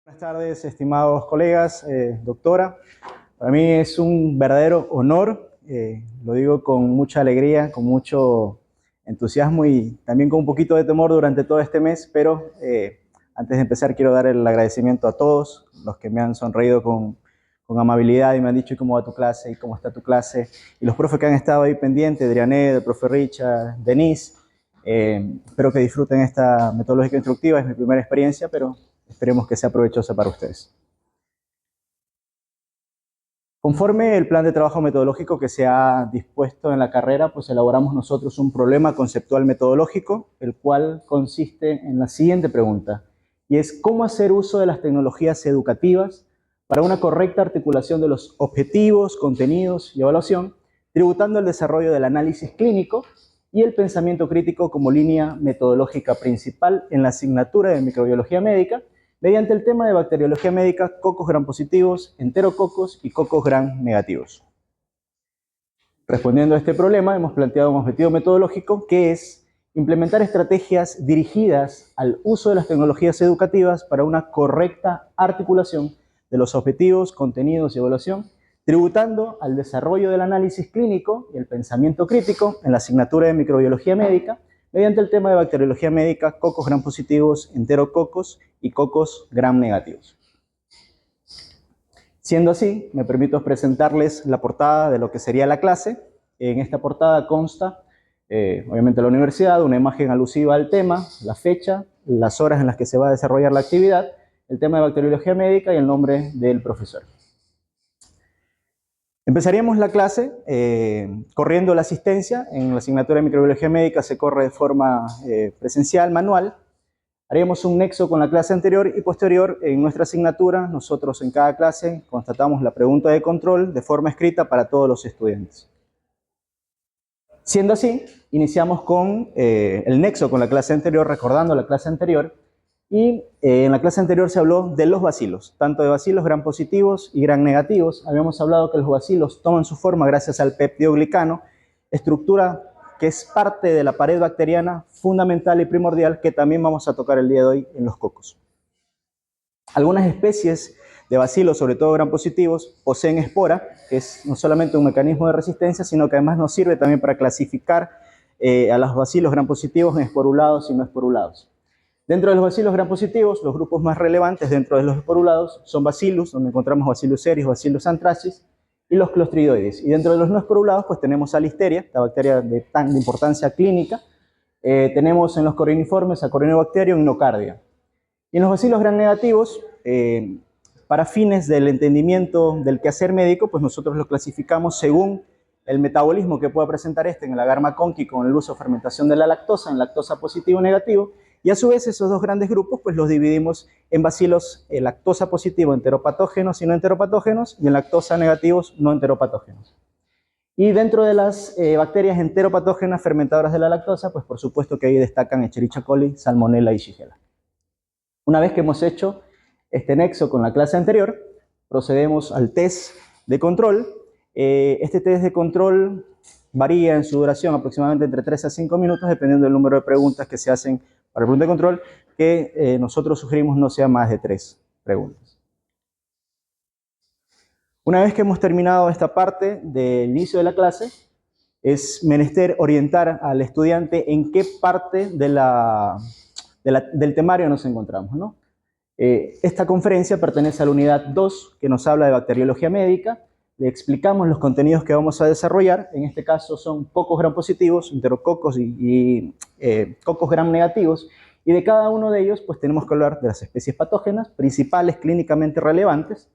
Buenas tardes, estimados colegas, doctora. Para mí es un verdadero honor, lo digo con mucha alegría, con mucho entusiasmo y también con un poquito de temor durante todo este mes, pero antes de empezar quiero dar el agradecimiento a todos los que me han sonreído con amabilidad y me han dicho cómo va tu clase y cómo está tu clase, y los profes que han estado ahí pendientes, Adriané, el profe Richard, Denise. Espero que disfruten esta metodología instructiva, es mi primera experiencia, pero esperemos que sea provechosa para ustedes. Conforme el plan de trabajo metodológico que se ha dispuesto en la carrera, pues elaboramos nosotros un problema conceptual metodológico, el cual consiste en la siguiente pregunta, y es cómo hacer uso de las tecnologías educativas para una correcta articulación de los objetivos, contenidos y evaluación, tributando el desarrollo del análisis clínico y el pensamiento crítico como línea metodológica principal en la asignatura de microbiología médica, mediante el tema de bacteriología médica, cocos gram positivos, enterococos y cocos gram negativos. Respondiendo a este problema, hemos planteado un objetivo metodológico que es implementar estrategias dirigidas al uso de las tecnologías educativas para una correcta articulación de los objetivos, contenidos y evaluación, tributando al desarrollo del análisis clínico y el pensamiento crítico en la asignatura de microbiología médica, mediante el tema de bacteriología médica, cocos gram positivos, enterococos y cocos gram negativos. Siendo así, me permito presentarles la portada de lo que sería la clase. En esta portada consta, obviamente, la universidad, una imagen alusiva al tema, la fecha, las horas en las que se va a desarrollar la actividad, el tema de bacteriología médica y el nombre del profesor. Empezaríamos la clase corriendo la asistencia. En la asignatura de microbiología médica se corre de forma presencial, manual. Haríamos un nexo con la clase anterior y posterior en nuestra asignatura. Nosotros en cada clase constatamos la pregunta de control de forma escrita para todos los estudiantes. Siendo así, iniciamos con el nexo con la clase anterior, recordando la clase anterior. Y en la clase anterior se habló de los bacilos, tanto de bacilos gram positivos y gram negativos. Habíamos hablado que los bacilos toman su forma gracias al peptidoglicano, estructura que es parte de la pared bacteriana fundamental y primordial que también vamos a tocar el día de hoy en los cocos. Algunas especies de bacilos, sobre todo gram positivos, poseen espora, que es no solamente un mecanismo de resistencia, sino que además nos sirve también para clasificar a los bacilos gram positivos en esporulados y no esporulados. Dentro de los bacilos gram positivos, los grupos más relevantes dentro de los esporulados son bacillus, donde encontramos bacillus cereus, bacillus anthracis, y los clostridioides. Y dentro de los no esporulados, pues tenemos a Listeria, la bacteria de importancia clínica. Tenemos en los coriniformes a Corynebacterium y Nocardia. Y en los bacilos gram negativos, para fines del entendimiento del quehacer médico, pues nosotros los clasificamos según el metabolismo que pueda presentar en el agar McConkey con el uso de fermentación de la lactosa, en lactosa positivo o negativo, y a su vez esos dos grandes grupos pues los dividimos en bacilos lactosa positivo enteropatógenos y no enteropatógenos, y en lactosa negativos no enteropatógenos. Y dentro de las bacterias enteropatógenas fermentadoras de la lactosa, pues por supuesto que ahí destacan Escherichia coli, Salmonella y Shigella. Una vez que hemos hecho este nexo con la clase anterior, procedemos al test de control. Este test de control varía en su duración aproximadamente entre 3 a 5 minutos, dependiendo del número de preguntas que se hacen para el pregunta de control, que nosotros sugerimos no sea más de 3 preguntas. Una vez que hemos terminado esta parte del inicio de la clase, es menester orientar al estudiante en qué parte del temario nos encontramos, ¿no? Esta conferencia pertenece a la unidad 2, que nos habla de bacteriología médica. Le explicamos los contenidos que vamos a desarrollar. En este caso son cocos gram positivos, enterococos y cocos gram negativos. Y de cada uno de ellos, pues tenemos que hablar de las especies patógenas, principales clínicamente relevantes,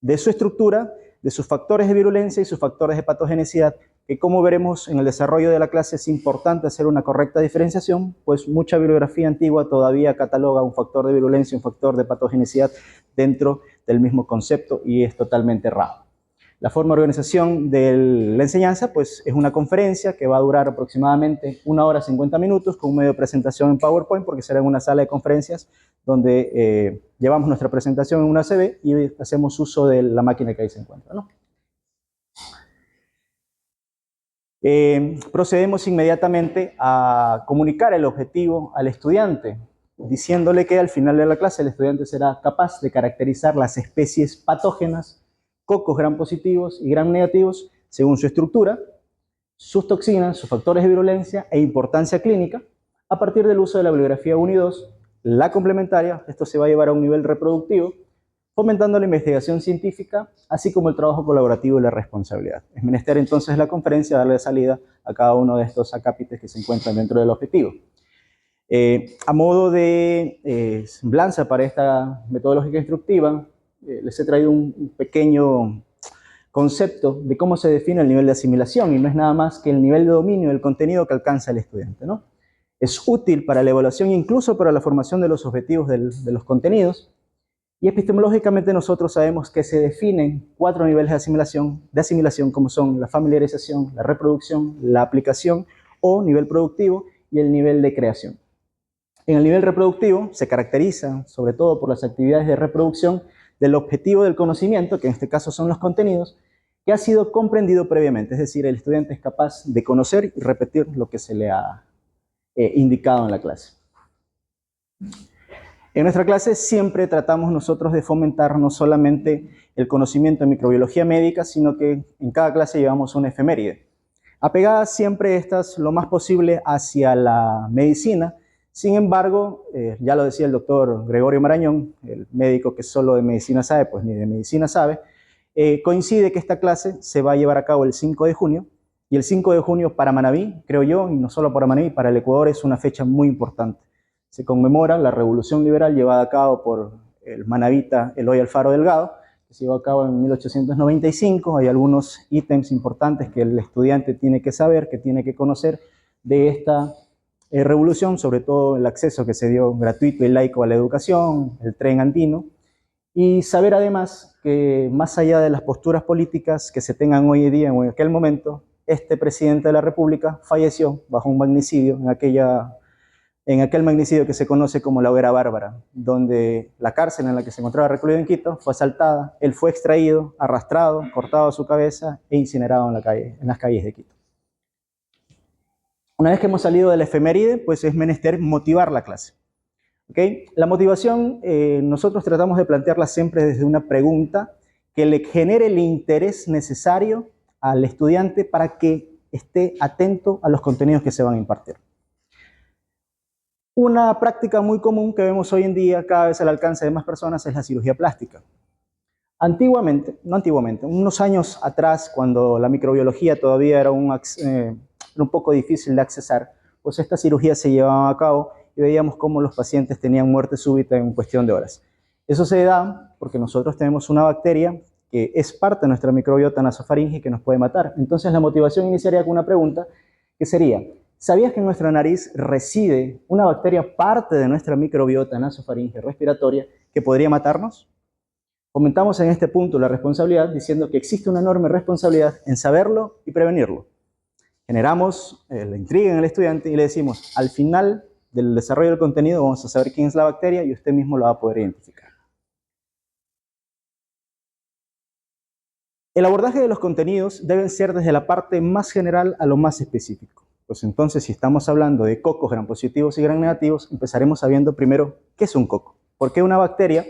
de su estructura, de sus factores de virulencia y sus factores de patogenicidad, que como veremos en el desarrollo de la clase es importante hacer una correcta diferenciación, pues mucha bibliografía antigua todavía cataloga un factor de virulencia y un factor de patogenicidad dentro del mismo concepto y es totalmente errado. La forma de organización de la enseñanza pues es una conferencia que va a durar aproximadamente 1 hora 50 minutos con un medio de presentación en PowerPoint, porque será en una sala de conferencias donde llevamos nuestra presentación en una CV y hacemos uso de la máquina que ahí se encuentra, ¿no? Procedemos inmediatamente a comunicar el objetivo al estudiante. diciéndole que al final de la clase el estudiante será capaz de caracterizar las especies patógenas, cocos gram positivos y gram negativos, según su estructura, sus toxinas, sus factores de virulencia e importancia clínica, a partir del uso de la bibliografía 1 y 2, la complementaria. Esto se va a llevar a un nivel reproductivo, fomentando la investigación científica, así como el trabajo colaborativo y la responsabilidad. Es menester entonces la conferencia darle salida a cada uno de estos acápites que se encuentran dentro del objetivo. A modo de semblanza para esta metodología instructiva, les he traído un pequeño concepto de cómo se define el nivel de asimilación, y no es nada más que el nivel de dominio del contenido que alcanza el estudiante, ¿no? Es útil para la evaluación e incluso para la formación de los objetivos de los contenidos, y epistemológicamente nosotros sabemos que se definen 4 niveles de asimilación como son la familiarización, la reproducción, la aplicación o nivel productivo y el nivel de creación. En el nivel reproductivo se caracteriza sobre todo por las actividades de reproducción del objetivo del conocimiento, que en este caso son los contenidos, que ha sido comprendido previamente, es decir, el estudiante es capaz de conocer y repetir lo que se le ha indicado en la clase. En nuestra clase siempre tratamos nosotros de fomentar no solamente el conocimiento en microbiología médica, sino que en cada clase llevamos una efeméride, apegadas siempre estas lo más posible hacia la medicina. Sin embargo, ya lo decía el doctor Gregorio Marañón, el médico que solo de medicina sabe, pues ni de medicina sabe, coincide que esta clase se va a llevar a cabo el 5 de junio, y el 5 de junio para Manabí, creo yo, y no solo para Manabí, para el Ecuador es una fecha muy importante. Se conmemora la revolución liberal llevada a cabo por el manabita Eloy Alfaro Delgado, que se llevó a cabo en 1895. Hay algunos ítems importantes que el estudiante tiene que saber, que tiene que conocer de esta revolución, sobre todo el acceso que se dio gratuito y laico a la educación, el tren andino, y saber además que más allá de las posturas políticas que se tengan hoy en día o en aquel momento, este presidente de la República falleció bajo un magnicidio en aquel magnicidio que se conoce como la Hoguera Bárbara, donde la cárcel en la que se encontraba recluido en Quito fue asaltada, él fue extraído, arrastrado, cortado su cabeza e incinerado en las calles de Quito. Una vez que hemos salido de la efeméride, pues es menester motivar la clase. ¿Okay? La motivación nosotros tratamos de plantearla siempre desde una pregunta que le genere el interés necesario al estudiante para que esté atento a los contenidos que se van a impartir. Una práctica muy común que vemos hoy en día, cada vez al alcance de más personas, es la cirugía plástica. Unos años atrás, cuando la microbiología todavía era un poco difícil de accesar, pues estas cirugías se llevaban a cabo y veíamos cómo los pacientes tenían muerte súbita en cuestión de horas. Eso se da porque nosotros tenemos una bacteria que es parte de nuestra microbiota nasofaringe que nos puede matar. Entonces la motivación iniciaría con una pregunta que sería: ¿sabías que en nuestra nariz reside una bacteria parte de nuestra microbiota nasofaringe respiratoria que podría matarnos? Comentamos en este punto la responsabilidad diciendo que existe una enorme responsabilidad en saberlo y prevenirlo. Generamos la intriga en el estudiante y le decimos: al final del desarrollo del contenido vamos a saber quién es la bacteria y usted mismo la va a poder identificar. El abordaje de los contenidos debe ser desde la parte más general a lo más específico. Pues entonces, si estamos hablando de cocos gram positivos y gram negativos, empezaremos sabiendo primero qué es un coco. ¿Por qué una bacteria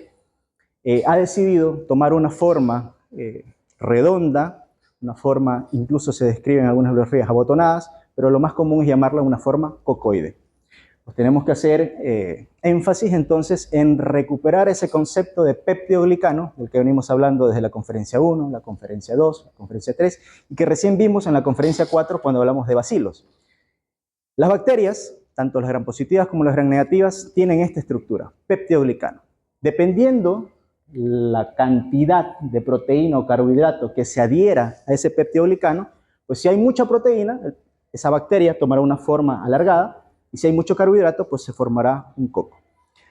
ha decidido tomar una forma redonda, una forma, incluso se describe en algunas bibliografías abotonadas, pero lo más común es llamarla una forma cocoide? Pues tenemos que hacer énfasis entonces en recuperar ese concepto de peptidoglicano, del que venimos hablando desde la conferencia 1, la conferencia 2, la conferencia 3, y que recién vimos en la conferencia 4 cuando hablamos de bacilos. Las bacterias, tanto las gram positivas como las gram negativas, tienen esta estructura, peptidoglicano. Dependiendo la cantidad de proteína o carbohidrato que se adhiera a ese peptidoglicano, pues si hay mucha proteína, esa bacteria tomará una forma alargada, y si hay mucho carbohidrato, pues se formará un coco.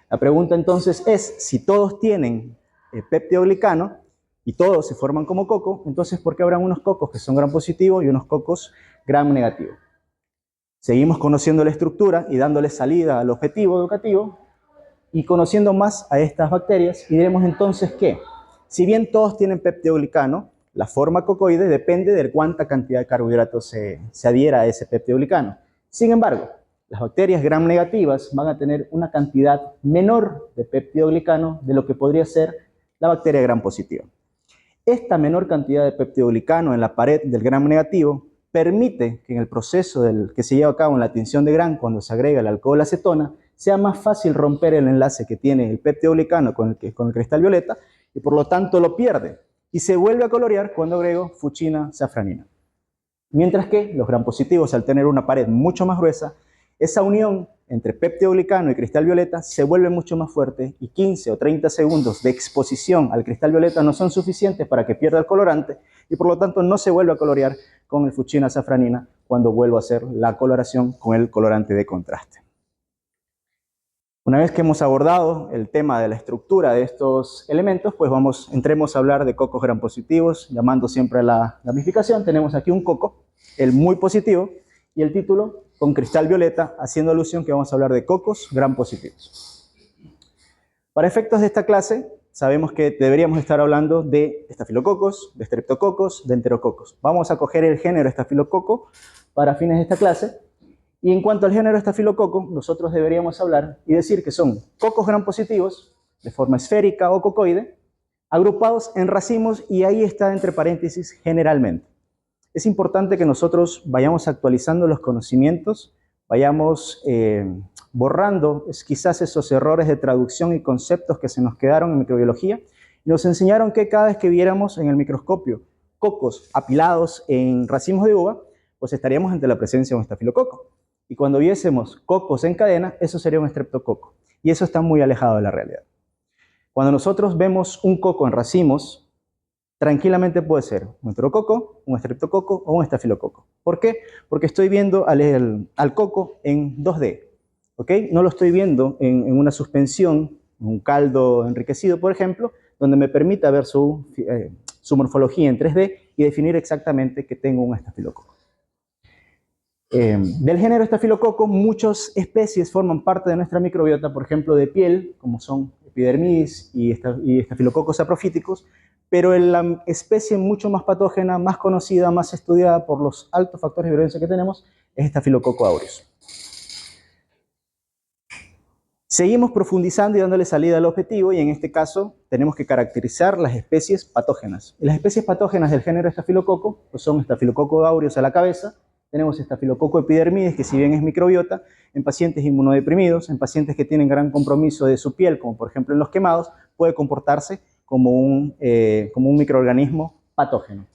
La pregunta entonces es: si todos tienen peptidoglicano y todos se forman como coco, entonces ¿por qué habrán unos cocos que son gram positivos y unos cocos gram negativos? Seguimos conociendo la estructura y dándole salida al objetivo educativo y conociendo más a estas bacterias, y diremos entonces que, si bien todos tienen peptidoglicano, la forma cocoide depende de cuánta cantidad de carbohidratos se adhiera a ese peptidoglicano. Sin embargo, Las bacterias gram negativas van a tener una cantidad menor de peptidoglicano de lo que podría ser la bacteria gram positiva. Esta menor cantidad de peptidoglicano en la pared del gram negativo permite que en el proceso que se lleva a cabo en la tinción de gram, cuando se agrega el alcohol acetona, sea más fácil romper el enlace que tiene el peptidoglicano con el cristal violeta y por lo tanto lo pierde y se vuelve a colorear cuando agrego fuchina safranina. Mientras que los gram positivos, al tener una pared mucho más gruesa, esa unión entre peptidoglicano y cristal violeta se vuelve mucho más fuerte y 15 o 30 segundos de exposición al cristal violeta no son suficientes para que pierda el colorante y por lo tanto no se vuelve a colorear con el fuchina safranina cuando vuelvo a hacer la coloración con el colorante de contraste. Una vez que hemos abordado el tema de la estructura de estos elementos, pues entremos a hablar de cocos gram positivos, llamando siempre a la gamificación. Tenemos aquí un coco, el muy positivo, y el título con cristal violeta, haciendo alusión que vamos a hablar de cocos gram positivos. Para efectos de esta clase, sabemos que deberíamos estar hablando de estafilococos, de streptococos, de enterococos. Vamos a coger el género estafilococo para fines de esta clase. Y en cuanto al género estafilococo, nosotros deberíamos hablar y decir que son cocos gram positivos, de forma esférica o cocoide, agrupados en racimos, y ahí está entre paréntesis generalmente. Es importante que nosotros vayamos actualizando los conocimientos, vayamos borrando quizás esos errores de traducción y conceptos que se nos quedaron en microbiología. Y nos enseñaron que cada vez que viéramos en el microscopio cocos apilados en racimos de uva, pues estaríamos ante la presencia de un estafilococo. Y cuando viésemos cocos en cadena, eso sería un estreptococo. Y eso está muy alejado de la realidad. Cuando nosotros vemos un coco en racimos, tranquilamente puede ser un enterococo, un estreptococo o un estafilococo. ¿Por qué? Porque estoy viendo al coco en 2D. ¿Ok? No lo estoy viendo en una suspensión, un caldo enriquecido, por ejemplo, donde me permita ver su morfología en 3D y definir exactamente que tengo un estafilococo. Del género estafilococo, muchas especies forman parte de nuestra microbiota, por ejemplo, de piel, como son epidermidis y estafilococos saprofíticos, pero la especie mucho más patógena, más conocida, más estudiada por los altos factores de virulencia que tenemos, es Staphylococcus aureus. Seguimos profundizando y dándole salida al objetivo, y en este caso tenemos que caracterizar las especies patógenas. Y las especies patógenas del género estafilococo pues son Staphylococcus aureus a la cabeza, tenemos Staphylococcus epidermidis, que si bien es microbiota, en pacientes inmunodeprimidos, en pacientes que tienen gran compromiso de su piel, como por ejemplo en los quemados, puede comportarse como un microorganismo patógeno.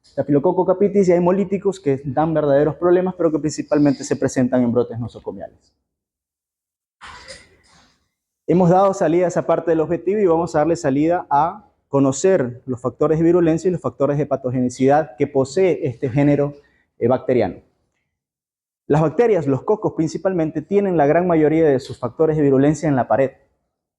Staphylococcus capitis y hemolíticos que dan verdaderos problemas, pero que principalmente se presentan en brotes nosocomiales. Hemos dado salida a esa parte del objetivo y vamos a darle salida a conocer los factores de virulencia y los factores de patogenicidad que posee este género bacteriano. Las bacterias, los cocos principalmente, tienen la gran mayoría de sus factores de virulencia en la pared.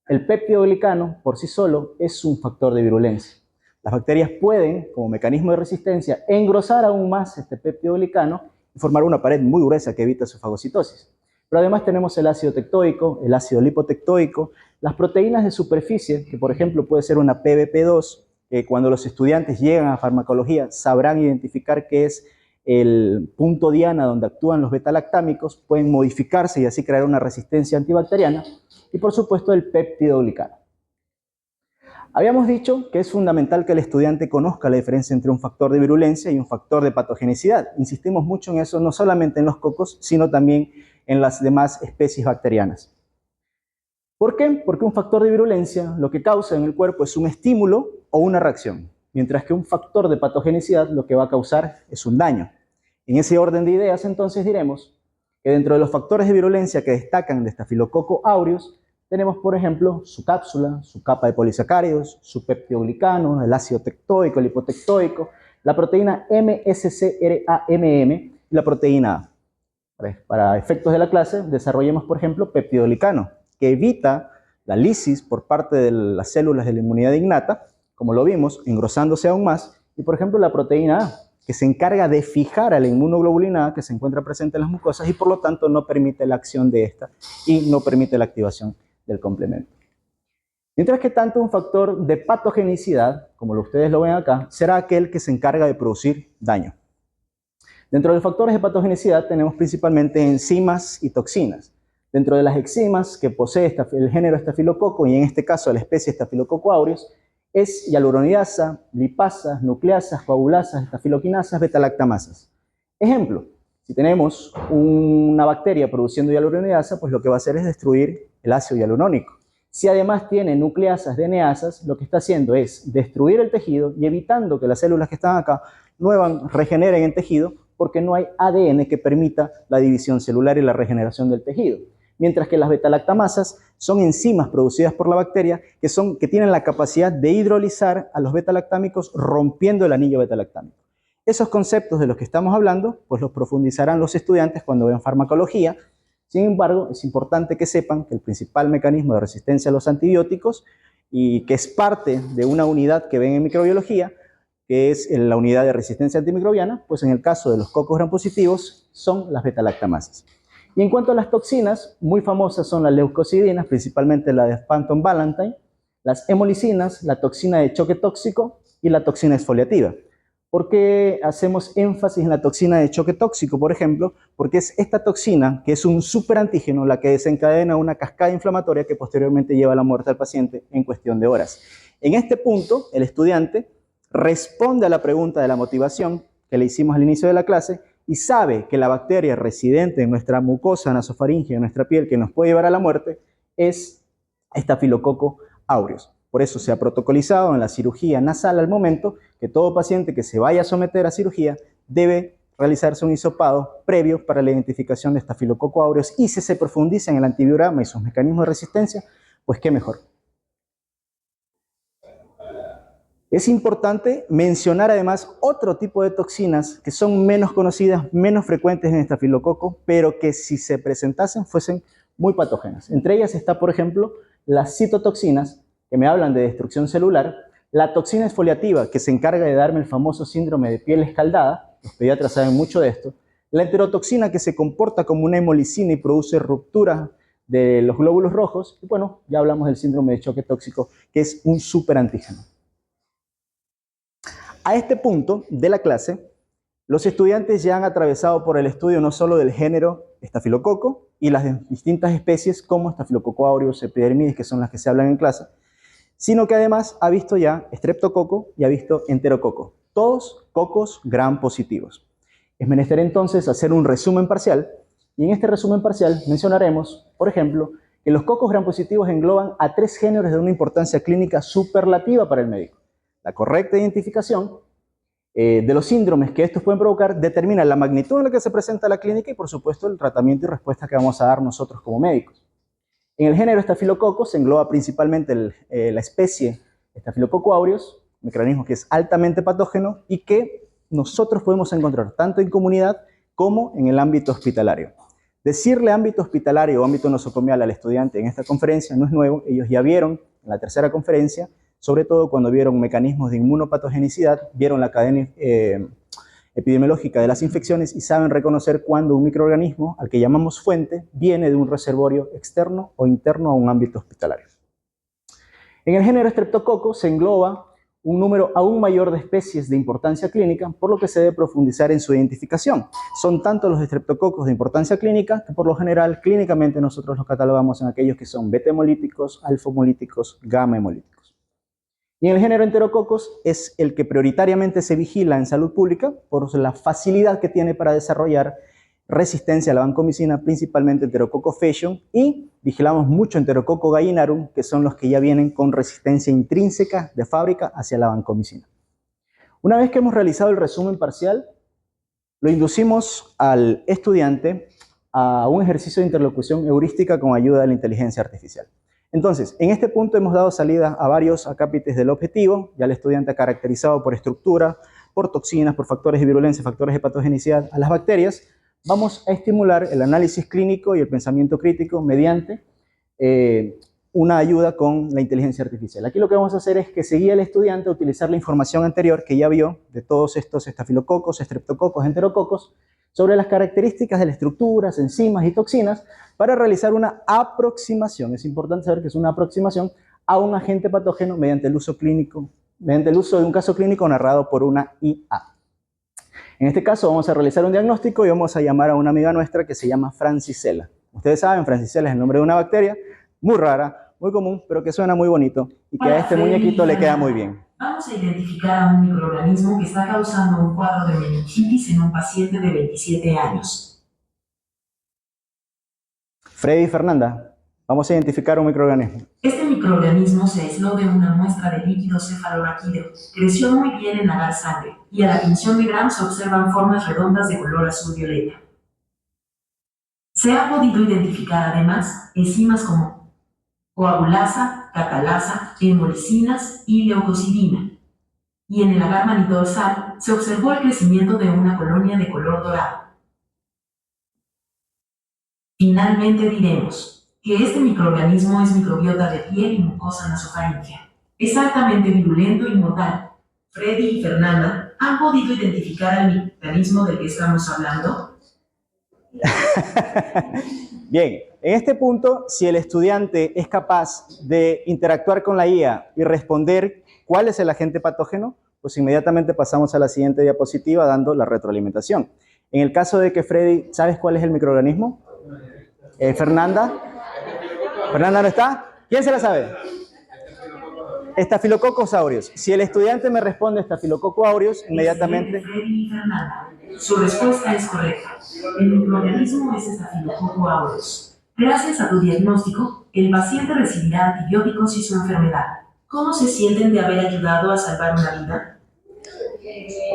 El peptidoglicano por sí solo es un factor de virulencia. Las bacterias pueden, como mecanismo de resistencia, engrosar aún más este peptidoglicano y formar una pared muy gruesa que evita su fagocitosis. Pero además tenemos el ácido tectóico, el ácido lipotectóico, las proteínas de superficie, que por ejemplo puede ser una PBP2, que cuando los estudiantes llegan a farmacología sabrán identificar qué es el punto diana donde actúan los betalactámicos, pueden modificarse y así crear una resistencia antibacteriana, y por supuesto el peptidoglicano. Habíamos dicho que es fundamental que el estudiante conozca la diferencia entre un factor de virulencia y un factor de patogenicidad. Insistimos mucho en eso, no solamente en los cocos, sino también en las demás especies bacterianas. ¿Por qué? Porque un factor de virulencia lo que causa en el cuerpo es un estímulo o una reacción, mientras que un factor de patogenicidad lo que va a causar es un daño. En ese orden de ideas, entonces, diremos que dentro de los factores de virulencia que destacan de Staphylococcus aureus, tenemos, por ejemplo, su cápsula, su capa de polisacáridos, su peptidoglicano, el ácido tectóico, el lipotectóico, la proteína MSCRAMM y la proteína A. Para efectos de la clase, desarrollemos, por ejemplo, peptidoglicano, que evita la lisis por parte de las células de la inmunidad innata, como lo vimos, engrosándose aún más, y por ejemplo la proteína A, que se encarga de fijar a la inmunoglobulina A que se encuentra presente en las mucosas y por lo tanto no permite la acción de esta y no permite la activación del complemento. Mientras que tanto un factor de patogenicidad, como ustedes lo ven acá, será aquel que se encarga de producir daño. Dentro de los factores de patogenicidad tenemos principalmente enzimas y toxinas. Dentro de las enzimas que posee el género estafilococo, y en este caso la especie Staphylococcus aureus, es hialuronidasa, lipasas, nucleasas, coagulasas, estafiloquinasas, beta-lactamasas. Ejemplo, si tenemos una bacteria produciendo hialuronidasa, pues lo que va a hacer es destruir el ácido hialurónico. Si además tiene nucleasas, DNAsas, lo que está haciendo es destruir el tejido y evitando que las células que están acá regeneren en tejido, porque no hay ADN que permita la división celular y la regeneración del tejido. Mientras que las beta-lactamasas son enzimas producidas por la bacteria que tienen la capacidad de hidrolizar a los beta-lactámicos rompiendo el anillo beta-lactámico. Esos conceptos de los que estamos hablando, pues los profundizarán los estudiantes cuando vean farmacología. Sin embargo, es importante que sepan que el principal mecanismo de resistencia a los antibióticos, y que es parte de una unidad que ven en microbiología, que es la unidad de resistencia antimicrobiana, pues en el caso de los cocos gram-positivos son las beta-lactamasas. Y en cuanto a las toxinas, muy famosas son las leucocidinas, principalmente la de Phantom-Valentine, las hemolicinas, la toxina de choque tóxico y la toxina exfoliativa. ¿Por qué hacemos énfasis en la toxina de choque tóxico, por ejemplo? Porque es esta toxina, que es un superantígeno, la que desencadena una cascada inflamatoria que posteriormente lleva a la muerte al paciente en cuestión de horas. En este punto, el estudiante responde a la pregunta de la motivación que le hicimos al inicio de la clase y sabe que la bacteria residente en nuestra mucosa nasofaringea, en nuestra piel, que nos puede llevar a la muerte, es Staphylococcus aureus. Por eso se ha protocolizado en la cirugía nasal al momento que todo paciente que se vaya a someter a cirugía debe realizarse un hisopado previo para la identificación de Staphylococcus aureus, y si se profundiza en el antibiograma y sus mecanismos de resistencia, pues qué mejor. Es importante mencionar además otro tipo de toxinas que son menos conocidas, menos frecuentes en estafilococo, pero que si se presentasen fuesen muy patógenas. Entre ellas está, por ejemplo, las citotoxinas, que me hablan de destrucción celular, la toxina exfoliativa, que se encarga de darme el famoso síndrome de piel escaldada, los pediatras saben mucho de esto, la enterotoxina, que se comporta como una hemolicina y produce ruptura de los glóbulos rojos, y bueno, ya hablamos del síndrome de choque tóxico, que es un superantígeno. A este punto de la clase, los estudiantes ya han atravesado por el estudio no solo del género estafilococo y las distintas especies como Staphylococcus aureus, epidermidis, que son las que se hablan en clase, sino que además ha visto ya streptococo y ha visto enterococo, todos cocos gram positivos. Es menester entonces hacer un resumen parcial, y en este resumen parcial mencionaremos, por ejemplo, que los cocos gram positivos engloban a 3 géneros de una importancia clínica superlativa para el médico. La correcta identificación de los síndromes que estos pueden provocar determina la magnitud en la que se presenta la clínica y, por supuesto, el tratamiento y respuesta que vamos a dar nosotros como médicos. En el género Staphylococcus se engloba principalmente la especie Staphylococcus aureus, un microorganismo que es altamente patógeno y que nosotros podemos encontrar tanto en comunidad como en el ámbito hospitalario. Decirle ámbito hospitalario o ámbito nosocomial al estudiante en esta conferencia no es nuevo. Ellos ya vieron en la tercera conferencia, sobre todo cuando vieron mecanismos de inmunopatogenicidad, vieron la cadena epidemiológica de las infecciones y saben reconocer cuando un microorganismo, al que llamamos fuente, viene de un reservorio externo o interno a un ámbito hospitalario. En el género Streptococcus se engloba un número aún mayor de especies de importancia clínica, por lo que se debe profundizar en su identificación. Son tantos los estreptococos de importancia clínica que por lo general clínicamente nosotros los catalogamos en aquellos que son beta-hemolíticos, alfa-hemolíticos, gamma-hemolíticos. Y en el género enterococos es el que prioritariamente se vigila en salud pública por la facilidad que tiene para desarrollar resistencia a la vancomicina, principalmente Enterococcus faecium, y vigilamos mucho Enterococcus gallinarum, que son los que ya vienen con resistencia intrínseca de fábrica hacia la vancomicina. Una vez que hemos realizado el resumen parcial, lo inducimos al estudiante a un ejercicio de interlocución heurística con ayuda de la inteligencia artificial. Entonces, en este punto hemos dado salida a varios acápites del objetivo. Ya el estudiante ha caracterizado por estructura, por toxinas, por factores de virulencia, factores de patogenicidad a las bacterias. Vamos a estimular el análisis clínico y el pensamiento crítico mediante una ayuda con la inteligencia artificial. Aquí lo que vamos a hacer es que se guíe al estudiante a utilizar la información anterior que ya vio de todos estos estafilococos, estreptococos, enterococos, sobre las características de las estructuras, enzimas y toxinas para realizar una aproximación. Es importante saber que es una aproximación a un agente patógeno mediante el uso de un caso clínico narrado por una IA. En este caso vamos a realizar un diagnóstico y vamos a llamar a una amiga nuestra que se llama Francisella. Ustedes saben, Francisella es el nombre de una bacteria muy rara, muy común, pero que suena muy bonito y que a este muñequito le queda muy bien. Vamos a identificar a un microorganismo que está causando un cuadro de meningitis en un paciente de 27 años. Freddy y Fernanda, vamos a identificar un microorganismo. Este microorganismo se aisló de una muestra de líquido cefalorraquídeo, creció muy bien en agar sangre, y a la tinción de Gram se observan formas redondas de color azul violeta. Se ha podido identificar además enzimas como coagulasa, catalasa, hemolicinas y leucocidina. Y en el agar manidorsal se observó el crecimiento de una colonia de color dorado. Finalmente diremos que este microorganismo es microbiota de piel y mucosa nasofaríngea. Es altamente virulento y mortal. Freddy y Fernanda, ¿han podido identificar el mecanismo del que estamos hablando? Bien, en este punto, si el estudiante es capaz de interactuar con la guía y responder cuál es el agente patógeno, pues inmediatamente pasamos a la siguiente diapositiva dando la retroalimentación. En el caso de que Freddy, ¿sabes cuál es el microorganismo? Fernanda. ¿Fernanda no está? ¿Quién se la sabe? Staphylococcus aureus. Si el estudiante me responde Staphylococcus aureus, inmediatamente... Freddy y Fernanda. Su respuesta es correcta. El microorganismo es Staphylococcus aureus. Gracias a tu diagnóstico, el paciente recibirá antibióticos y su enfermedad. ¿Cómo se sienten de haber ayudado a salvar una vida?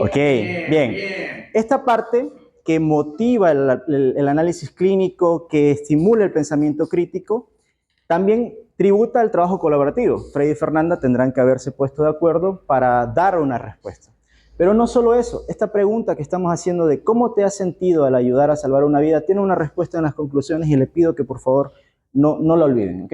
Ok, bien. Esta parte que motiva el análisis clínico, que estimula el pensamiento crítico, también tributa al trabajo colaborativo. Freddy y Fernanda tendrán que haberse puesto de acuerdo para dar una respuesta. Pero no solo eso, esta pregunta que estamos haciendo de cómo te has sentido al ayudar a salvar una vida, tiene una respuesta en las conclusiones y le pido que por favor no la olviden, ¿ok?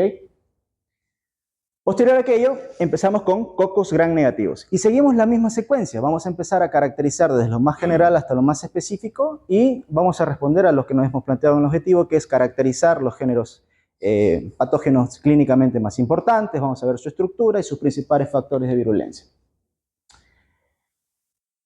Posterior a aquello, empezamos con cocos gram negativos y seguimos la misma secuencia. Vamos a empezar a caracterizar desde lo más general hasta lo más específico y vamos a responder a lo que nos hemos planteado en el objetivo, que es caracterizar los géneros patógenos clínicamente más importantes. Vamos a ver su estructura y sus principales factores de virulencia.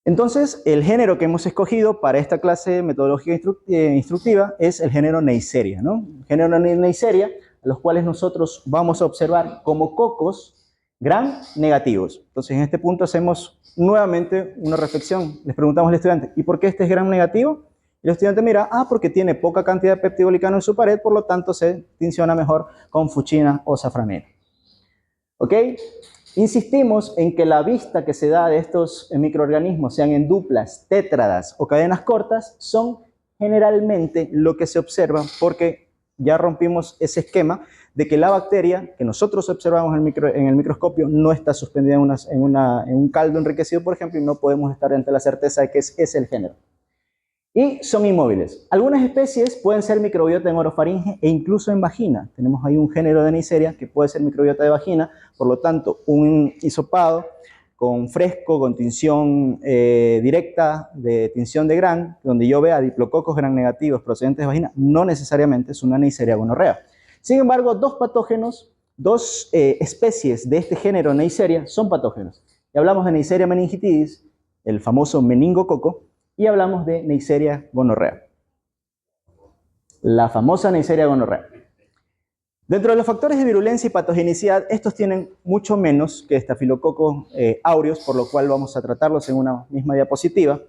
Entonces, el género que hemos escogido para esta clase metodológica instructiva es el género Neisseria, ¿no? El género Neisseria, a los cuales nosotros vamos a observar como cocos gram negativos. Entonces, en este punto hacemos nuevamente una reflexión. Les preguntamos al estudiante, ¿y por qué este es gram negativo? Y el estudiante mira, porque tiene poca cantidad de peptidoglicano en su pared, por lo tanto se tinciona mejor con fuchina o safranera. ¿Ok? Insistimos en que la vista que se da de estos microorganismos, sean en duplas, tétradas o cadenas cortas, son generalmente lo que se observa porque ya rompimos ese esquema de que la bacteria que nosotros observamos en el microscopio no está suspendida en un caldo enriquecido, por ejemplo, y no podemos estar ante la certeza de que es el género. Y son inmóviles. Algunas especies pueden ser microbiota en orofaringe e incluso en vagina. Tenemos ahí un género de Neisseria que puede ser microbiota de vagina, por lo tanto, un hisopado con fresco, con tinción directa de tinción de Gram, donde yo vea diplococos gram negativos procedentes de vagina, no necesariamente es una Neisseria gonorrea. Sin embargo, dos especies de este género Neisseria son patógenos. Y hablamos de Neisseria meningitidis, el famoso meningococo, y hablamos de Neisseria gonorrea. La famosa Neisseria gonorrea. Dentro de los factores de virulencia y patogenicidad, estos tienen mucho menos que Staphylococcus aureus, por lo cual vamos a tratarlos en una misma diapositiva.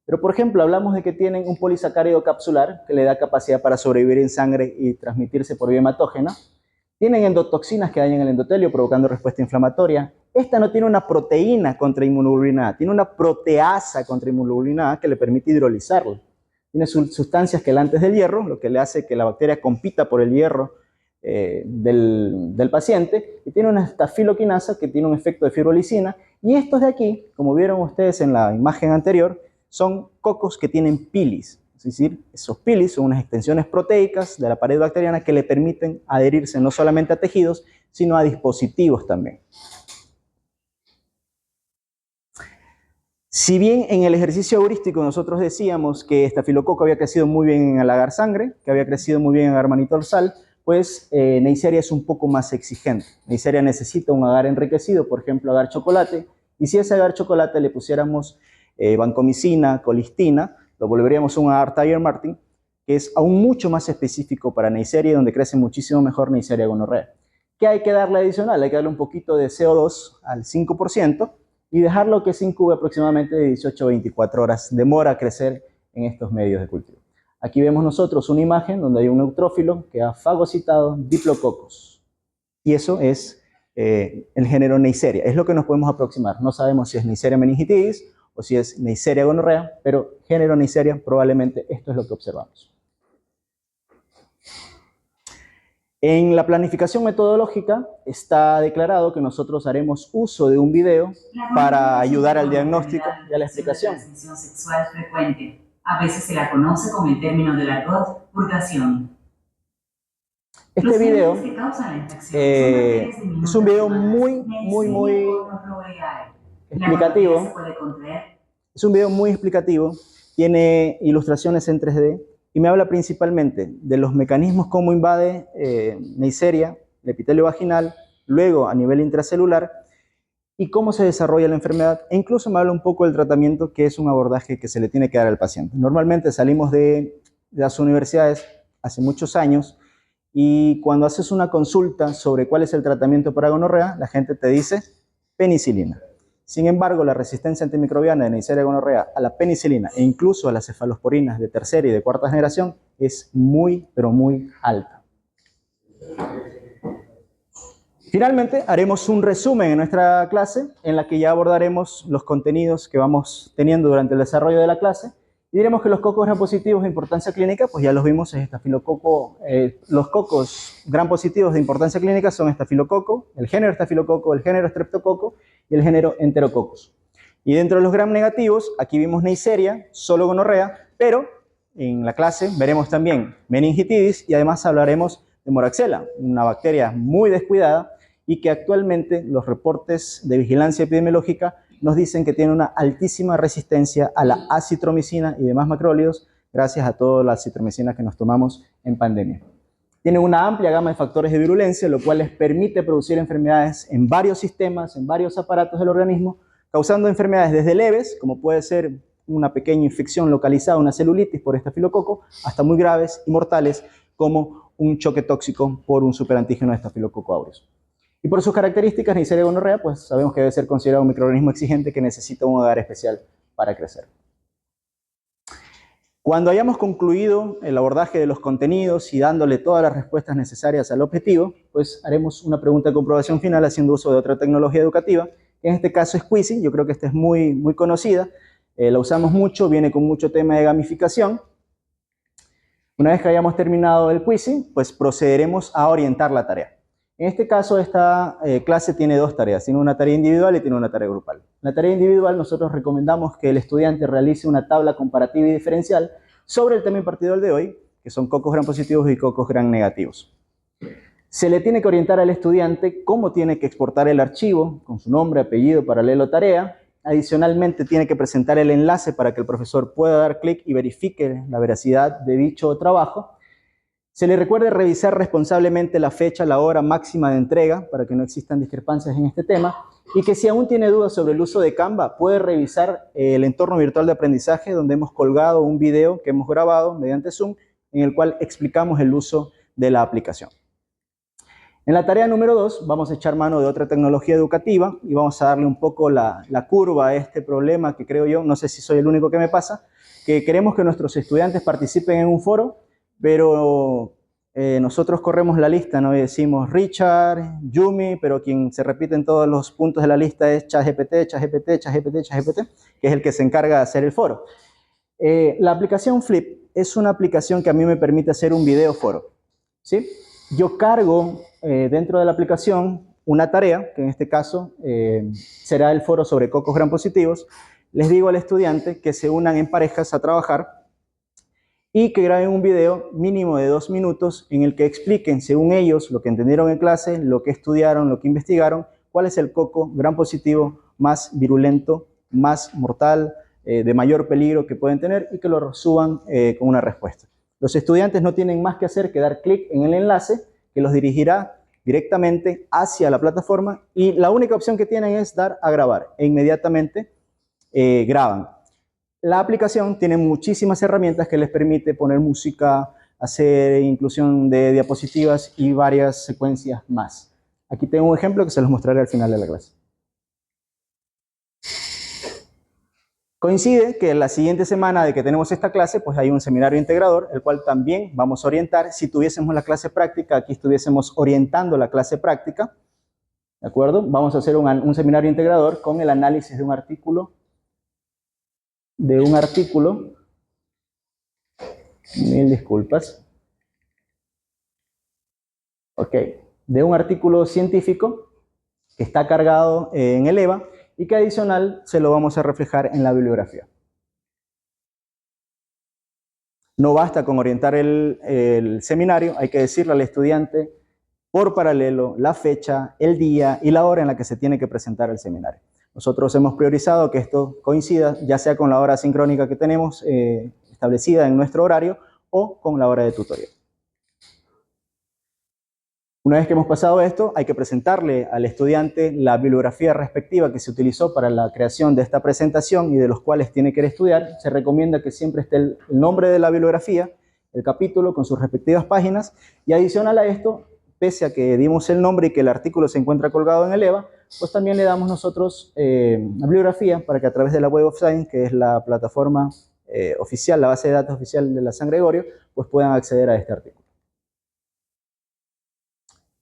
Pero, por ejemplo, hablamos de que tienen un polisacárido capsular que le da capacidad para sobrevivir en sangre y transmitirse por vía hematógena. Tienen endotoxinas que dañan el endotelio provocando respuesta inflamatoria. Esta no tiene una proteína contra inmunoglobulina A, tiene una proteasa contra inmunoglobulina A que le permite hidrolizarlo. Tiene sustancias quelantes del hierro, lo que le hace que la bacteria compita por el hierro del paciente, y tiene una estafiloquinasa que tiene un efecto de fibrolicina, y estos de aquí, como vieron ustedes en la imagen anterior, son cocos que tienen pilis. Es decir, esos pilis son unas extensiones proteicas de la pared bacteriana que le permiten adherirse no solamente a tejidos, sino a dispositivos también. Si bien en el ejercicio heurístico nosotros decíamos que estafilococo había crecido muy bien en el agar sangre, que había crecido muy bien en agar manitorsal, pues Neisseria es un poco más exigente. Neisseria necesita un agar enriquecido, por ejemplo, agar chocolate, y si a ese agar chocolate le pusiéramos vancomicina, colistina, lo volveríamos un agar Tiger Martin, que es aún mucho más específico para Neisseria, donde crece muchísimo mejor Neisseria gonorrea. ¿Qué hay que darle adicional? Hay que darle un poquito de CO2 al 5% y dejarlo que se incube aproximadamente de 18 a 24 horas. Demora a crecer en estos medios de cultivo. Aquí vemos nosotros una imagen donde hay un neutrófilo que ha fagocitado Diplococos. Y eso es el género Neisseria. Es lo que nos podemos aproximar. No sabemos si es Neisseria meningitidis o si es Neisseria gonorrea, pero género Neisseria probablemente esto es lo que observamos. En la planificación metodológica está declarado que nosotros haremos uso de un video para ayudar al diagnóstico y a la explicación. Transmisión sexual frecuente. A veces se la conoce con el término del argot, purgación. Este video es un video muy explicativo. Es un video muy explicativo, tiene ilustraciones en 3D y me habla principalmente de los mecanismos cómo invade Neisseria, el epitelio vaginal, luego a nivel intracelular y cómo se desarrolla la enfermedad, e incluso me habla un poco del tratamiento, que es un abordaje que se le tiene que dar al paciente. Normalmente salimos de las universidades hace muchos años y cuando haces una consulta sobre cuál es el tratamiento para gonorrea, la gente te dice penicilina. Sin embargo, la resistencia antimicrobiana de Neisseria gonorrea a la penicilina e incluso a las cefalosporinas de tercera y de cuarta generación es muy, pero muy alta. Finalmente, haremos un resumen en nuestra clase en la que ya abordaremos los contenidos que vamos teniendo durante el desarrollo de la clase y diremos que los cocos gram positivos de importancia clínica, pues ya los vimos en estafilococo. Los cocos gram positivos de importancia clínica son estafilococo, el género estafilococo, el género streptococo y el género enterococos. Y dentro de los gram negativos, aquí vimos Neisseria, solo gonorrea, pero en la clase veremos también meningitidis y además hablaremos de Moraxella, una bacteria muy descuidada y que actualmente los reportes de vigilancia epidemiológica nos dicen que tiene una altísima resistencia a la acitromicina y demás macrólidos gracias a todas las acitromicinas que nos tomamos en pandemia. Tiene una amplia gama de factores de virulencia, lo cual les permite producir enfermedades en varios sistemas, en varios aparatos del organismo, causando enfermedades desde leves, como puede ser una pequeña infección localizada, una celulitis por estafilococo, hasta muy graves y mortales, como un choque tóxico por un superantígeno de estafilococo aureus. Y por sus características, Neisseria gonorrea, pues sabemos que debe ser considerado un microorganismo exigente que necesita un hogar especial para crecer. Cuando hayamos concluido el abordaje de los contenidos y dándole todas las respuestas necesarias al objetivo, pues haremos una pregunta de comprobación final haciendo uso de otra tecnología educativa, que en este caso es Quizy. Yo creo que esta es muy conocida, la usamos mucho, viene con mucho tema de gamificación. Una vez que hayamos terminado el Quizy, pues procederemos a orientar la tarea. En este caso, esta clase tiene dos tareas, tiene una tarea individual y tiene una tarea grupal. En la tarea individual nosotros recomendamos que el estudiante realice una tabla comparativa y diferencial sobre el tema impartido de hoy, que son cocos gram positivos y cocos gram negativos. Se le tiene que orientar al estudiante cómo tiene que exportar el archivo, con su nombre, apellido, paralelo, tarea. Adicionalmente tiene que presentar el enlace para que el profesor pueda dar clic y verifique la veracidad de dicho trabajo. Se le recuerde revisar responsablemente la fecha, la hora máxima de entrega, para que no existan discrepancias en este tema, y que si aún tiene dudas sobre el uso de Canva, puede revisar el entorno virtual de aprendizaje, donde hemos colgado un video que hemos grabado mediante Zoom, en el cual explicamos el uso de la aplicación. En la tarea número 2 vamos a echar mano de otra tecnología educativa y vamos a darle un poco la curva a este problema que creo yo, no sé si soy el único que me pasa, que queremos que nuestros estudiantes participen en un foro, pero nosotros corremos la lista, ¿no? Y decimos Richard, Yumi, pero quien se repite en todos los puntos de la lista es ChatGPT, que es el que se encarga de hacer el foro. La aplicación Flip es una aplicación que a mí me permite hacer un video foro, ¿sí? Yo cargo dentro de la aplicación una tarea, que en este caso será el foro sobre cocos gram positivos. Les digo al estudiante que se unan en parejas a trabajar y que graben un video mínimo de 2 minutos en el que expliquen, según ellos, lo que entendieron en clase, lo que estudiaron, lo que investigaron, cuál es el coco gram positivo más virulento, más mortal, de mayor peligro que pueden tener y que lo suban con una respuesta. Los estudiantes no tienen más que hacer que dar clic en el enlace que los dirigirá directamente hacia la plataforma y la única opción que tienen es dar a grabar e inmediatamente graban. la aplicación tiene muchísimas herramientas que les permite poner música, hacer inclusión de diapositivas y varias secuencias más. Aquí tengo un ejemplo que se los mostraré al final de la clase. Coincide que la siguiente semana de que tenemos esta clase, pues hay un seminario integrador, el cual también vamos a orientar. Si tuviésemos la clase práctica, aquí estuviésemos orientando la clase práctica, ¿de acuerdo? Vamos a hacer un seminario integrador con el análisis de un artículo, mil disculpas, ok, de un artículo científico que está cargado en el EVA, y que adicional se lo vamos a reflejar en la bibliografía. No basta con orientar el seminario, hay que decirle al estudiante por paralelo la fecha, el día y la hora en la que se tiene que presentar el seminario. Nosotros hemos priorizado que esto coincida ya sea con la hora sincrónica que tenemos establecida en nuestro horario o con la hora de tutoría. Una vez que hemos pasado esto, hay que presentarle al estudiante la bibliografía respectiva que se utilizó para la creación de esta presentación y de los cuales tiene que estudiar. Se recomienda que siempre esté el nombre de la bibliografía, el capítulo con sus respectivas páginas, y adicional a esto, pese a que dimos el nombre y que el artículo se encuentra colgado en el EVA, pues también le damos nosotros la bibliografía para que a través de la Web of Science, que es la plataforma oficial, la base de datos oficial de la San Gregorio, pues puedan acceder a este artículo.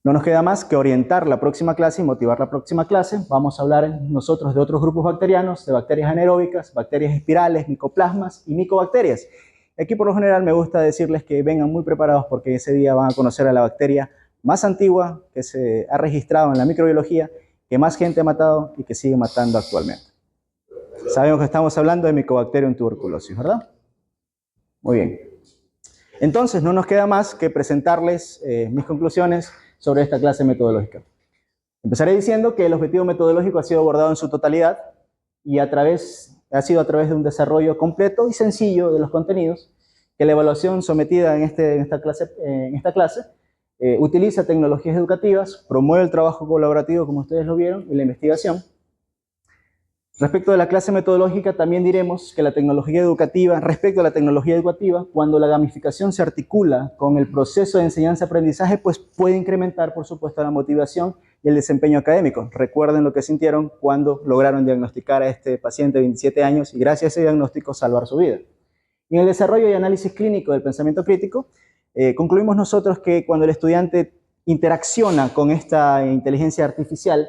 No nos queda más que orientar la próxima clase y motivar la próxima clase. Vamos a hablar nosotros de otros grupos bacterianos, de bacterias anaeróbicas, bacterias espirales, micoplasmas y micobacterias. Aquí por lo general me gusta decirles que vengan muy preparados porque ese día van a conocer a la bacteria más antigua que se ha registrado en la microbiología, que más gente ha matado y que sigue matando actualmente. Sabemos que estamos hablando de Mycobacterium tuberculosis, ¿verdad? Muy bien. Entonces no nos queda más que presentarles mis conclusiones sobre esta clase metodológica. Empezaré diciendo que el objetivo metodológico ha sido abordado en su totalidad y ha sido a través de un desarrollo completo y sencillo de los contenidos, que la evaluación sometida en esta clase utiliza tecnologías educativas, promueve el trabajo colaborativo, como ustedes lo vieron, y la investigación. Respecto de la clase metodológica, también diremos que respecto a la tecnología educativa, cuando la gamificación se articula con el proceso de enseñanza-aprendizaje, pues puede incrementar, por supuesto, la motivación y el desempeño académico. Recuerden lo que sintieron cuando lograron diagnosticar a este paciente de 27 años y gracias a ese diagnóstico salvar su vida. Y en el desarrollo y análisis clínico del pensamiento crítico, concluimos nosotros que cuando el estudiante interacciona con esta inteligencia artificial,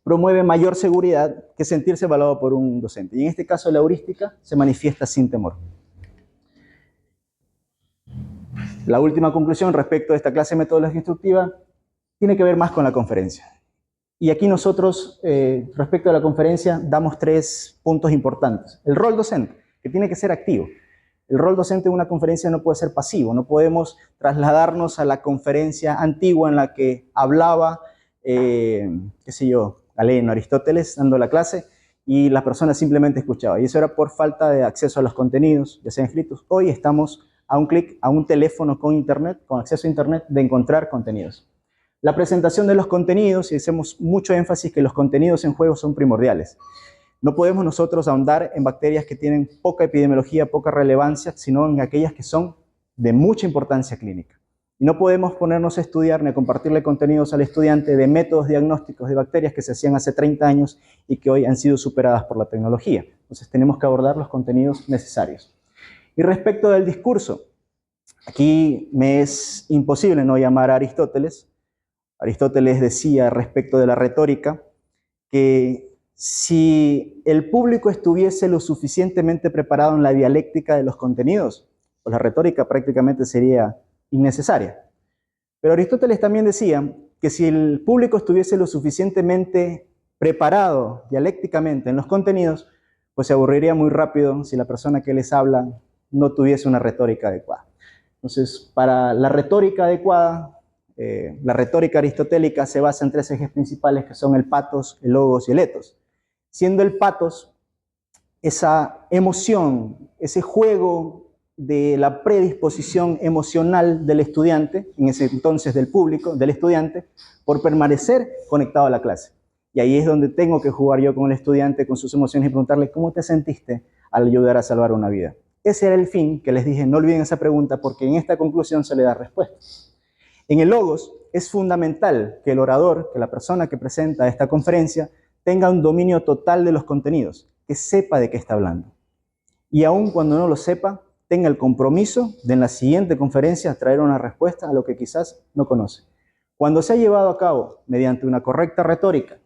promueve mayor seguridad que sentirse evaluado por un docente. Y en este caso la heurística se manifiesta sin temor. La última conclusión respecto a esta clase metodológica instructiva tiene que ver más con la conferencia. Y aquí nosotros, respecto a la conferencia, damos 3 puntos importantes. El rol docente, que tiene que ser activo. El rol docente en una conferencia no puede ser pasivo. No podemos trasladarnos a la conferencia antigua en la que hablaba, qué sé yo, Galeno, Aristóteles, dando la clase, y la persona simplemente escuchaba. Y eso era por falta de acceso a los contenidos, ya sean escritos. Hoy estamos a un clic, a un teléfono con internet, con acceso a internet, de encontrar contenidos. La presentación de los contenidos, y hacemos mucho énfasis que los contenidos en juego son primordiales. No podemos nosotros ahondar en bacterias que tienen poca epidemiología, poca relevancia, sino en aquellas que son de mucha importancia clínica. Y no podemos ponernos a estudiar ni a compartirle contenidos al estudiante de métodos diagnósticos de bacterias que se hacían hace 30 años y que hoy han sido superadas por la tecnología. Entonces tenemos que abordar los contenidos necesarios. Y respecto del discurso, aquí me es imposible no llamar a Aristóteles. Aristóteles decía respecto de la retórica que si el público estuviese lo suficientemente preparado en la dialéctica de los contenidos, pues la retórica prácticamente sería innecesaria. Pero Aristóteles también decía que si el público estuviese lo suficientemente preparado dialécticamente en los contenidos, pues se aburriría muy rápido si la persona que les habla no tuviese una retórica adecuada. Entonces, para la retórica adecuada, la retórica aristotélica se basa en 3 ejes principales que son el patos, el logos y el ethos. Siendo el patos esa emoción, ese juego de la predisposición emocional del estudiante, en ese entonces del público, del estudiante, por permanecer conectado a la clase. Y ahí es donde tengo que jugar yo con el estudiante, con sus emociones y preguntarle, ¿cómo te sentiste al ayudar a salvar una vida. Ese era el fin que les dije, no olviden esa pregunta porque en esta conclusión se le da respuesta. En el Logos es fundamental que el orador, que la persona que presenta esta conferencia, tenga un dominio total de los contenidos, que sepa de qué está hablando. Y aun cuando no lo sepa, tenga el compromiso de en la siguiente conferencia traer una respuesta a lo que quizás no conoce. Cuando se ha llevado a cabo mediante una correcta retórica,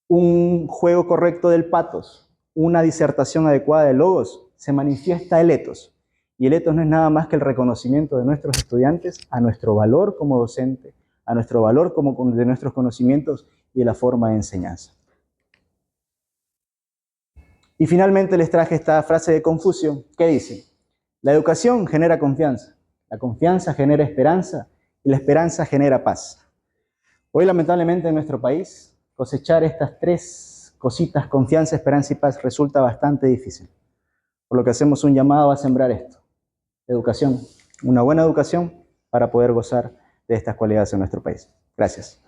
un juego correcto del patos, una disertación adecuada de logos, se manifiesta el etos. Y el etos no es nada más que el reconocimiento de nuestros estudiantes a nuestro valor como docente, a nuestro valor de nuestros conocimientos y de la forma de enseñanza. Y finalmente les traje esta frase de Confucio que dice: la educación genera confianza, la confianza genera esperanza y la esperanza genera paz. Hoy lamentablemente en nuestro país cosechar estas tres cositas, confianza, esperanza y paz, resulta bastante difícil. Por lo que hacemos un llamado a sembrar esto. Educación, una buena educación para poder gozar de estas cualidades en nuestro país. Gracias.